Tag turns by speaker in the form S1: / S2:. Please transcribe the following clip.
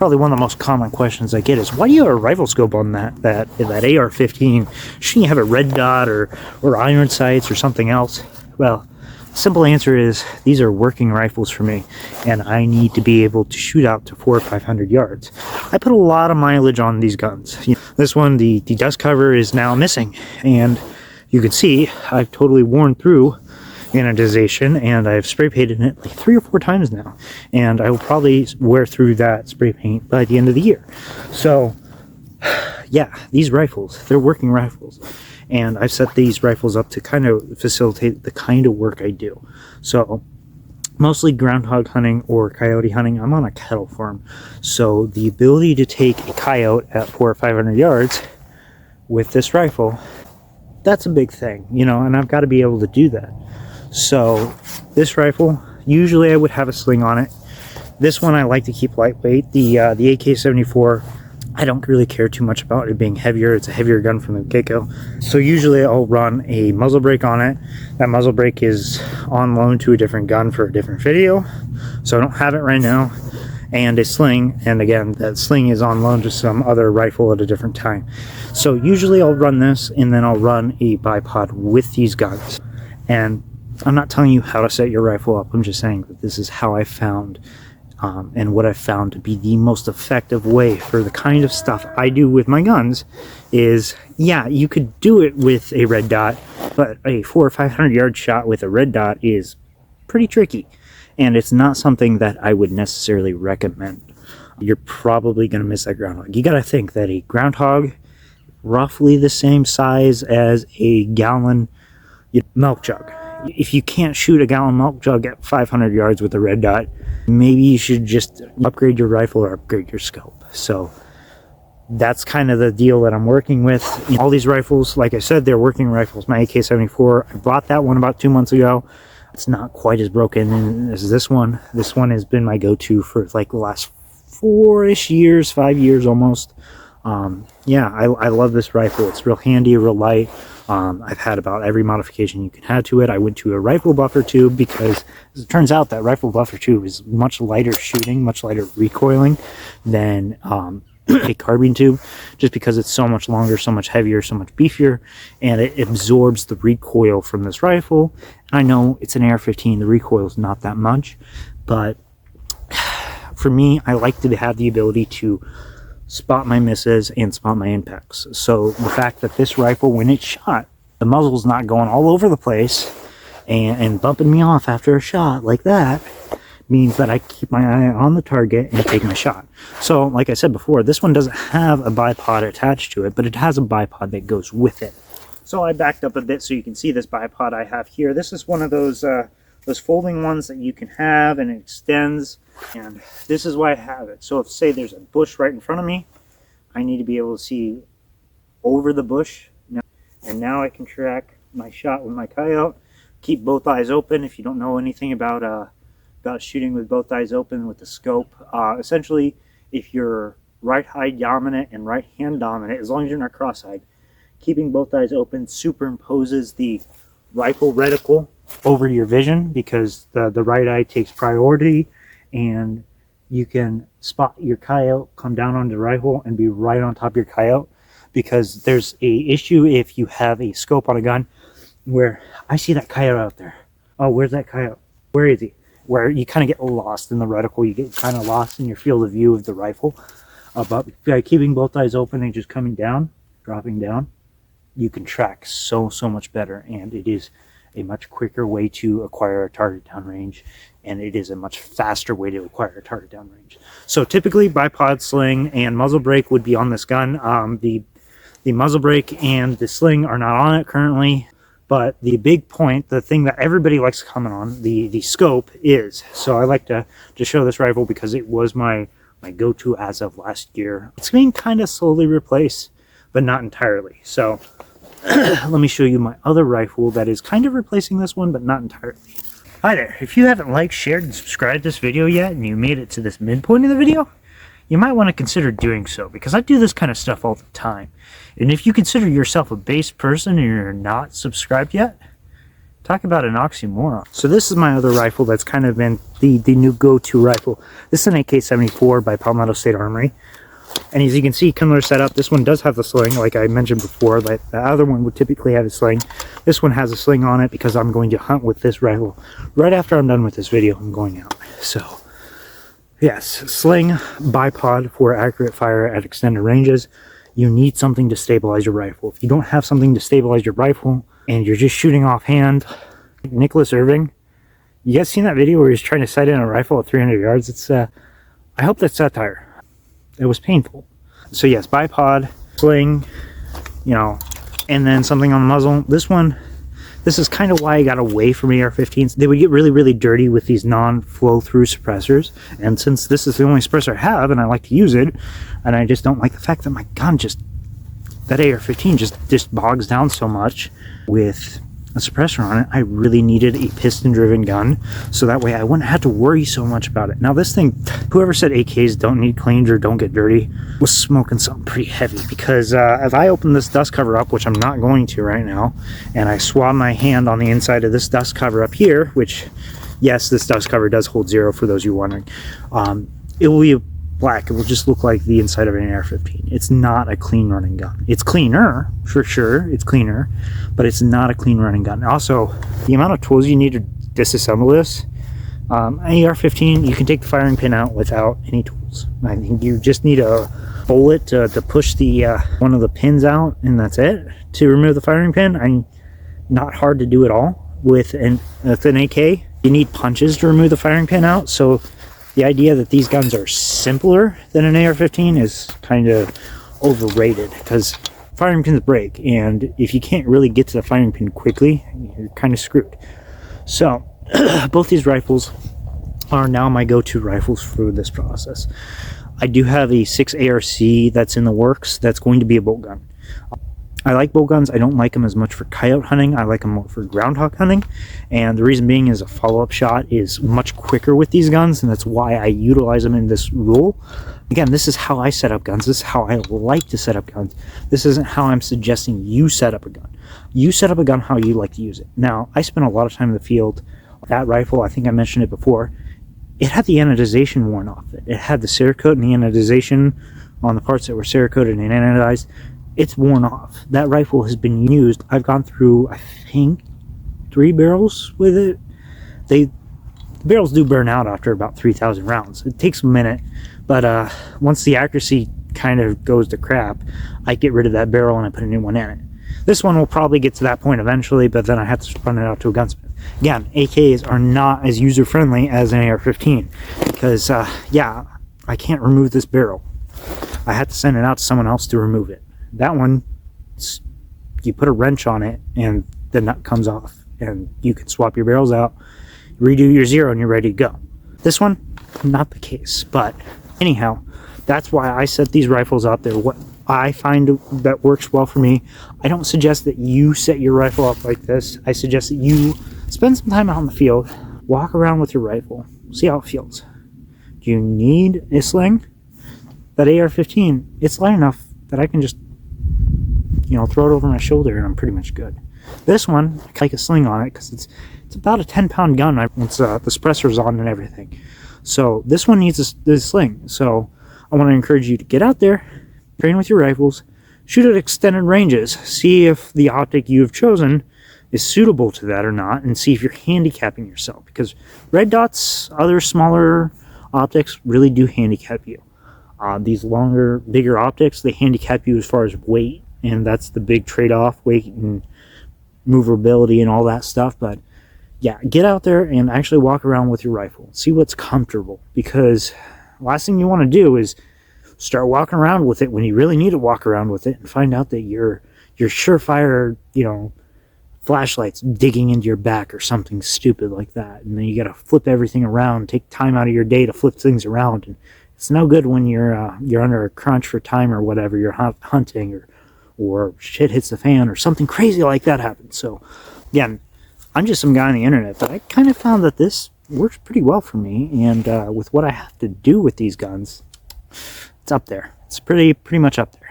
S1: probably one of the most common questions I get is, why do you have a rifle scope on that AR-15? Shouldn't you have a red dot or iron sights or something else? Well, simple answer is, these are working rifles for me, and I need to be able to shoot out to 400 or 500 yards. I put a lot of mileage on these guns. This one, the dust cover is now missing, and you can see I've totally worn through anodization, and I've spray painted it like 3 or 4 times now, and I will probably wear through that spray paint by the end of the year. So yeah, these rifles, they're working rifles, and I've set these rifles up to kind of facilitate the kind of work I do. So mostly groundhog hunting or coyote hunting. I'm on a cattle farm, so the ability to take a coyote at 400 or 500 yards with this rifle, that's a big thing, you know, and I've got to be able to do that. So this rifle, usually I would have a sling on it. This one I like to keep lightweight. The AK-74, I don't really care too much about it being heavier. It's a heavier gun from the get-go. So usually I'll run a muzzle brake on it. That muzzle brake is on loan to a different gun for a different video, so I don't have it right now. And a sling, and again, that sling is on loan to some other rifle at a different time. So usually I'll run this, and then I'll run a bipod with these guns. And I'm not telling you how to set your rifle up. I'm just saying that this is how I found and what I found to be the most effective way for the kind of stuff I do with my guns is, yeah, you could do it with a red dot, but a 400 or 500 yard shot with a red dot is pretty tricky, and it's not something that I would necessarily recommend. You're probably going to miss that groundhog. You got to think that a groundhog, roughly the same size as a gallon milk jug. If you can't shoot a gallon milk jug at 500 yards with a red dot, maybe you should just upgrade your rifle or upgrade your scope. So that's kind of the deal that I'm working with. All these rifles, like I said, they're working rifles. My AK-74, I bought that one about 2 months ago. It's not quite as broken as this one. This one has been my go-to for like the last 4-ish years, 5 years almost. Yeah, I love this rifle. It's real handy, real light. I've had about every modification you can add to it. I went to a rifle buffer tube because it turns out that rifle buffer tube is much lighter shooting, much lighter recoiling than a carbine tube, just because it's so much longer, so much heavier, so much beefier, and it absorbs the recoil from this rifle. And I know it's an AR-15, the recoil is not that much, but for me, I like to have the ability to spot my misses and spot my impacts. So the fact that this rifle, when it's shot, the muzzle's not going all over the place and bumping me off after a shot like that, means that I keep my eye on the target and take my shot. So like I said before, this one doesn't have a bipod attached to it, but it has a bipod that goes with it. So I backed up a bit so you can see this bipod I have here. This is one of those folding ones that you can have, and it extends, and this is why I have it. So if, say, there's a bush right in front of me, I need to be able to see over the bush, and now I can track my shot with my coyote. Keep both eyes open. If you don't know anything about shooting with both eyes open with the scope, essentially, if you're right eye dominant and right hand dominant, as long as you're not cross-eyed, keeping both eyes open superimposes the rifle reticle over your vision, because the right eye takes priority, and you can spot your coyote, come down on the rifle, and be right on top of your coyote. Because there's a issue if you have a scope on a gun where I see that coyote out there. Oh, where's that coyote? Where is he? Where you kind of get lost in the reticle, you get kind of lost in your field of view of the rifle. But by keeping both eyes open and just coming down, dropping down, you can track so much better, and it is a much quicker way to acquire a target downrange, and it is a much faster way to acquire a target downrange. So typically bipod, sling, and muzzle brake would be on this gun. The muzzle brake and the sling are not on it currently, but the big point, the thing that everybody likes to comment on, the scope is. So I like to show this rifle because it was my go-to as of last year. It's being kind of slowly replaced, but not entirely. So let me show you my other rifle that is kind of replacing this one, but not entirely. Hi there. If you haven't liked, shared, and subscribed this video yet, and you made it to this midpoint of the video, you might want to consider doing so, because I do this kind of stuff all the time. And if you consider yourself a base person and you're not subscribed yet, Talk about an oxymoron. So this is my other rifle that's kind of been the new go-to rifle. This is an AK-74 by Palmetto State Armory. And as you can see, similar setup. This one does have the sling, like I mentioned before. But the other one would typically have a sling. This one has a sling on it because I'm going to hunt with this rifle. Right after I'm done with this video, I'm going out. So, yes, sling, bipod for accurate fire at extended ranges. You need something to stabilize your rifle. If you don't have something to stabilize your rifle, and you're just shooting offhand, Nicholas Irving, you guys seen that video where he's trying to sight in a rifle at 300 yards? It's I hope that's satire. It was painful. So yes, bipod, sling, you know, and then something on the muzzle. This is kind of why I got away from AR-15s. They would get really, really dirty with these non-flow-through suppressors. And since this is the only suppressor I have, and I like to use it, and I just don't like the fact that my gun that AR-15 just bogs down so much with a suppressor on it. I really needed a piston-driven gun, so that way I wouldn't have to worry so much about it. Now this thing, whoever said AKs don't need cleaned or don't get dirty, was smoking something pretty heavy, because if I open this dust cover up, which I'm not going to right now, and I swab my hand on the inside of this dust cover up here, which, yes, this dust cover does hold 0 for those of you wondering, it will be black. It will just look like the inside of an AR-15. It's not a clean running gun. It's cleaner, for sure, it's cleaner, but it's not a clean running gun. Also, the amount of tools you need to disassemble this, an AR-15, you can take the firing pin out without any tools. I think you just need a bullet to push the one of the pins out, and that's it, to remove the firing pin. Not hard to do at all. With an AK, you need punches to remove the firing pin out, so the idea that these guns are simpler than an AR-15 is kind of overrated, because firing pins break, and if you can't really get to the firing pin quickly, you're kind of screwed. So both these rifles are now my go-to rifles for this process. I do have a 6 ARC that's in the works that's going to be a bolt gun. I like bolt guns. I don't like them as much for coyote hunting. I like them more for groundhog hunting. And the reason being is a follow-up shot is much quicker with these guns, and that's why I utilize them in this rule. Again, this is how I set up guns. This is how I like to set up guns. This isn't how I'm suggesting you set up a gun. You set up a gun how you like to use it. Now, I spent a lot of time in the field. That rifle, I think I mentioned it before, it had the anodization worn off it. It had the Cerakote and the anodization on the parts that were Cerakoted and anodized. It's worn off. That rifle has been used. I've gone through, I think, 3 barrels with it. The barrels do burn out after about 3,000 rounds. It takes a minute, but once the accuracy kind of goes to crap, I get rid of that barrel and I put a new one in it. This one will probably get to that point eventually, but then I have to run it out to a gunsmith. Again, AKs are not as user-friendly as an AR-15 because, yeah, I can't remove this barrel. I had to send it out to someone else to remove it. That one, you put a wrench on it and the nut comes off and you can swap your barrels out, redo your 0, and you're ready to go. This one, not the case. But anyhow, that's why I set these rifles up. They're what I find that works well for me. I don't suggest that you set your rifle up like this. I suggest that you spend some time out in the field, walk around with your rifle, see how it feels. Do you need a sling? That AR-15, it's light enough that I can just, you know, throw it over my shoulder and I'm pretty much good. This one, I like a sling on it because it's about a 10-pound gun once the suppressor's on and everything. So this one needs a sling. So I want to encourage you to get out there, train with your rifles, shoot at extended ranges, see if the optic you have chosen is suitable to that or not, and see if you're handicapping yourself. Because red dots, other smaller optics really do handicap you. These longer, bigger optics, they handicap you as far as weight, and that's the big trade-off, weight and maneuverability and all that stuff. But yeah, get out there and actually walk around with your rifle. See what's comfortable, because the last thing you want to do is start walking around with it when you really need to walk around with it and find out that your surefire, you know, flashlight's digging into your back or something stupid like that. And then you got to flip everything around, take time out of your day to flip things around. And it's no good when you're under a crunch for time or whatever, you're hunting or shit hits the fan or something crazy like that happens. So again, I'm just some guy on the internet, but I kind of found that this works pretty well for me. And with what I have to do with these guns, it's up there. It's pretty much up there.